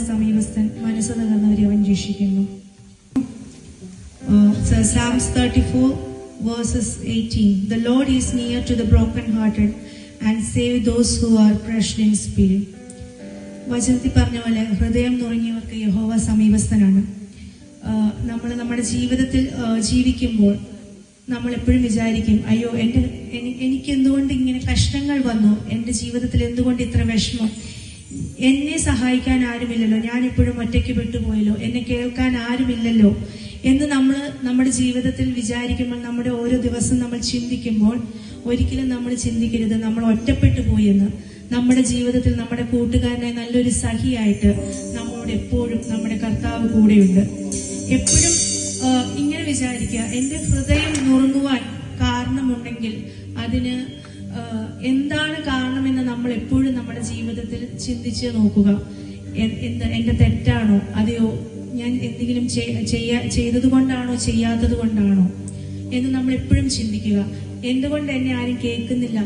സമീപസ്ഥൻ, മനസ്സ് തകർന്നവരെ അവൻ രക്ഷിക്കുന്നു. Psalms 34 verses 18. The Lord is near to the broken-hearted and save those who are crushed in spirit. വചനത്തിൽ പറഞ്ഞ പോലെ ഹൃദയം നുറങ്ങിയവർക്ക് യഹോവ സമീപസ്ഥനാണ്. നമ്മൾ നമ്മുടെ ജീവിതത്തിൽ ജീവിക്കുമ്പോൾ നമ്മൾ എപ്പോഴും വിചാരിക്കും, അയ്യോ എനിക്ക് എന്തുകൊണ്ട് ഇങ്ങനെ കഷ്ടങ്ങൾ വന്നു, എൻ്റെ ജീവിതത്തിൽ എന്തുകൊണ്ട് ഇത്ര വിഷമം, എന്നെ സഹായിക്കാൻ ആരുമില്ലല്ലോ, ഞാൻ എപ്പോഴും ഒറ്റയ്ക്ക് വിട്ടുപോയല്ലോ, എന്നെ കേൾക്കാൻ ആരുമില്ലല്ലോ എന്ന് നമ്മൾ നമ്മുടെ ജീവിതത്തിൽ വിചാരിക്കുമ്പോൾ, നമ്മുടെ ഓരോ ദിവസം നമ്മൾ ചിന്തിക്കുമ്പോൾ ഒരിക്കലും നമ്മൾ ചിന്തിക്കരുത് നമ്മൾ ഒറ്റപ്പെട്ടു പോയെന്ന്. നമ്മുടെ ജീവിതത്തിൽ നമ്മുടെ കൂട്ടുകാരനെ നല്ലൊരു സഖിയായിട്ട് നമ്മോട് എപ്പോഴും നമ്മുടെ കർത്താവ് കൂടെയുണ്ട്. എപ്പോഴും ഇങ്ങനെ വിചാരിക്കുക, എൻ്റെ ഹൃദയം നുറുങ്ങുവാൻ കാരണമുണ്ടെങ്കിൽ അതിന് എന്താണ് കാരണമെന്ന് നമ്മൾ എപ്പോഴും നമ്മുടെ ജീവിതത്തിൽ ചിന്തിച്ച് നോക്കുക. എൻ്റെ തെറ്റാണോ, അതെയോ ഞാൻ എന്തെങ്കിലും ചെയ്തത് കൊണ്ടാണോ ചെയ്യാത്തത് കൊണ്ടാണോ എന്ന് നമ്മൾ എപ്പോഴും ചിന്തിക്കുക. എന്തുകൊണ്ട് എന്നെ ആരും കേൾക്കുന്നില്ല,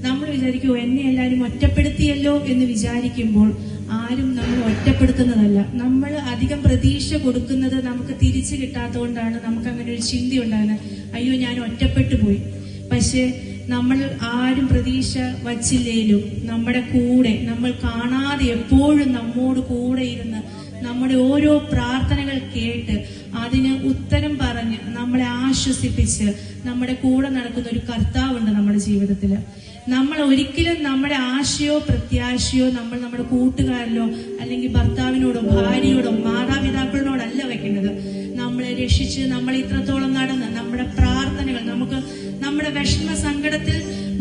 നമ്മൾ വിചാരിക്കുമോ എന്നെ എല്ലാവരും ഒറ്റപ്പെടുത്തിയല്ലോ എന്ന് വിചാരിക്കുമ്പോൾ ആരും നമ്മൾ ഒറ്റപ്പെടുത്തുന്നതല്ല. നമ്മൾ അധികം പ്രതീക്ഷ കൊടുക്കുന്നത് നമുക്ക് തിരിച്ചു കിട്ടാത്തത് കൊണ്ടാണ് നമുക്ക് അങ്ങനെ ഒരു ചിന്ത ഉണ്ടാകുന്നത്, അയ്യോ ഞാൻ ഒറ്റപ്പെട്ടു പോയി. പക്ഷെ നമ്മൾ ആരും പ്രതീക്ഷ വച്ചില്ലേലും നമ്മുടെ കൂടെ, നമ്മൾ കാണാതെ എപ്പോഴും നമ്മോട് കൂടെ ഇരുന്ന് നമ്മുടെ ഓരോ പ്രാർത്ഥനകൾ കേട്ട് അതിന് ഉത്തരം പറഞ്ഞ് നമ്മളെ ആശ്വസിപ്പിച്ച് നമ്മുടെ കൂടെ നടക്കുന്ന ഒരു കർത്താവുണ്ട് നമ്മുടെ ജീവിതത്തിൽ. നമ്മൾ ഒരിക്കലും നമ്മുടെ ആശയോ പ്രത്യാശയോ നമ്മൾ നമ്മുടെ കൂട്ടുകാരിലോ അല്ലെങ്കിൽ ഭർത്താവിനോടോ ഭാര്യയോടോ മാതാപിതാക്കളോടല്ല വെക്കേണ്ടത്. നമ്മളെ രക്ഷിച്ച് നമ്മൾ ഇത്രത്തോളം നടന്ന് നമ്മുടെ പ്രാർത്ഥനകൾ നമുക്ക് നമ്മുടെ വിഷമ സങ്കടത്തിൽ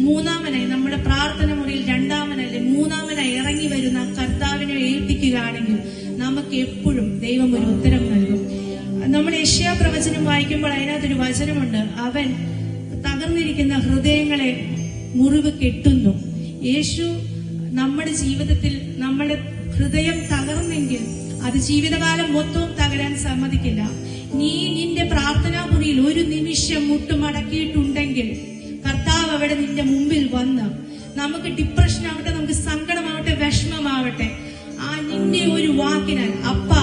മൂന്നാമനായി, നമ്മുടെ പ്രാർത്ഥന മുറിയിൽ രണ്ടാമനായി മൂന്നാമനായി ഇറങ്ങി വരുന്ന കർത്താവിനെ ഏൽപ്പിക്കുകയാണെങ്കിൽ നമുക്ക് എപ്പോഴും ദൈവം ഒരു ഉത്തരം നൽകും. നമ്മൾ യെശയ്യാ പ്രവചനം വായിക്കുമ്പോൾ അതിനകത്തൊരു വചനമുണ്ട്, അവൻ തകർന്നിരിക്കുന്ന ഹൃദയങ്ങളെ മുറിവ് കെട്ടുന്നു. യേശു നമ്മുടെ ജീവിതത്തിൽ നമ്മുടെ ഹൃദയം തകർന്നെങ്കിൽ അത് ജീവിതകാലം മൊത്തവും തകരാൻ സമ്മതിക്കില്ല. നീ നിന്റെ പ്രാർത്ഥനാ മുറിയിൽ ഒരു നിമിഷം മുട്ടുമടക്കിയിട്ടുണ്ടെങ്കിൽ കർത്താവ് അവിടെ നിന്റെ മുമ്പിൽ വന്ന്, നമുക്ക് ഡിപ്രഷൻ ആവട്ടെ, നമുക്ക് സങ്കടമാവട്ടെ, വിഷമമാവട്ടെ, ആ നിന്റെ ഒരു വാക്കിനാൽ അപ്പാ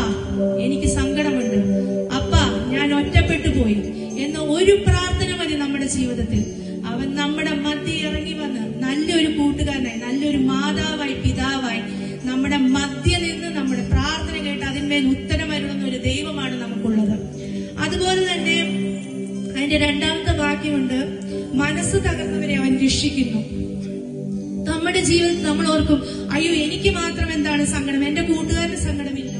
എനിക്ക് സങ്കടമുണ്ട്, അപ്പാ ഞാൻ ഒറ്റപ്പെട്ടു പോയി എന്ന ഒരു പ്രാർത്ഥന മതി നമ്മുടെ ജീവിതത്തിൽ. അവൻ നമ്മുടെ മധ്യ ഇറങ്ങി വന്ന് നല്ലൊരു കൂട്ടുകാരനായി, നല്ലൊരു മാതാവായി, പിതാവായി നമ്മുടെ മധ്യ നിന്ന് നമ്മുടെ പ്രാർത്ഥന കേട്ട് അതിന്മേൽ ഉത്തരമരുളുന്ന ഒരു ദൈവമാണ് നമുക്കുള്ളത്. അതുപോലെ തന്നെ അതിന്റെ രണ്ടാമത്തെ വാക്യമുണ്ട്, മനസ്സ് തകർന്നവരെ അവൻ രക്ഷിക്കുന്നു. നമ്മുടെ ജീവിതത്തിൽ നമ്മൾ ഓർക്കും, അയ്യോ എനിക്ക് മാത്രം എന്താണ് സങ്കടം, എന്റെ കൂട്ടുകാരന് സങ്കടമില്ല,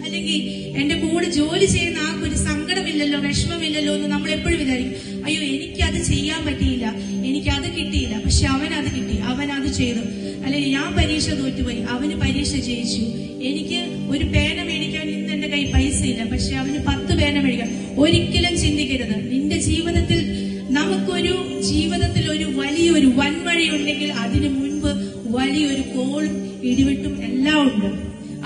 അല്ലെങ്കിൽ എന്റെ കൂടെ ജോലി ചെയ്യുന്ന ആൾക്കൊരു സങ്കടമില്ലല്ലോ, വിഷമമില്ലല്ലോ എന്ന് നമ്മൾ എപ്പോഴും വിചാരിക്കും. അയ്യോ എനിക്ക് അത് ചെയ്യാൻ പറ്റിയില്ല, എനിക്ക് അത് കിട്ടിയില്ല, പക്ഷെ അവൻ അത് കിട്ടി, അവൻ അത് ചെയ്തു. അല്ലെങ്കിൽ ഞാൻ പരീക്ഷ തോറ്റുപോയി, അവന് പരീക്ഷ ജയിച്ചു. എനിക്ക് ഒരു പേന മേടിക്കാൻ ഇന്ന് എന്റെ കൈ പൈസ ഇല്ല, പക്ഷെ അവന് 10 പേന മേടിക്കാം. ഒരിക്കലും ചിന്തിക്കരുത്, നിന്റെ ജീവിതത്തിൽ നമുക്കൊരു ജീവിതത്തിൽ ഒരു വലിയൊരു വൻവഴി ഉണ്ടെങ്കിൽ അതിനു മുൻപ് വലിയൊരു കോളും ഇടിവെട്ടും എല്ലാം ഉണ്ട്.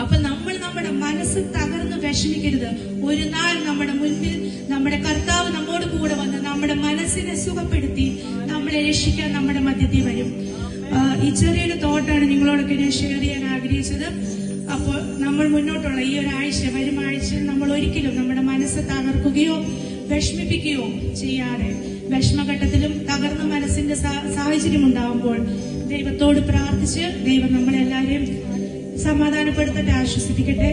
അപ്പൊ നമ്മൾ നമ്മുടെ മനസ്സ് തകർന്ന് വിഷമിക്കരുത്. ഒരു നാൾ നമ്മുടെ മുൻപിൽ നമ്മുടെ കർത്താവ് നമ്മോട് കൂടെ വന്ന് നമ്മുടെ മനസ്സിനെ സുഖപ്പെടുത്തി നമ്മളെ രക്ഷിക്കാൻ നമ്മുടെ മധ്യത്തിൽ വരും. ഈ ചെറിയൊരു തോട്ടാണ് നിങ്ങളോടൊക്കെ ഞാൻ ഷെയർ ചെയ്യാൻ ആഗ്രഹിച്ചത്. അപ്പോൾ നമ്മൾ മുന്നോട്ടുള്ള ഈ ഒരാഴ്ച, വരും ആഴ്ചയിൽ നമ്മൾ ഒരിക്കലും നമ്മുടെ മനസ്സ് തകർക്കുകയോ വിഷമിപ്പിക്കുകയോ ചെയ്യാതെ, വിഷമഘട്ടത്തിലും തകർന്ന മനസ്സിന്റെ സാഹചര്യം ഉണ്ടാകുമ്പോൾ ദൈവത്തോട് പ്രാർത്ഥിച്ച് ദൈവം നമ്മളെല്ലാവരെയും സമാധാനപ്പെടുത്തട്ടെ, ആശ്വസിപ്പിക്കട്ടെ.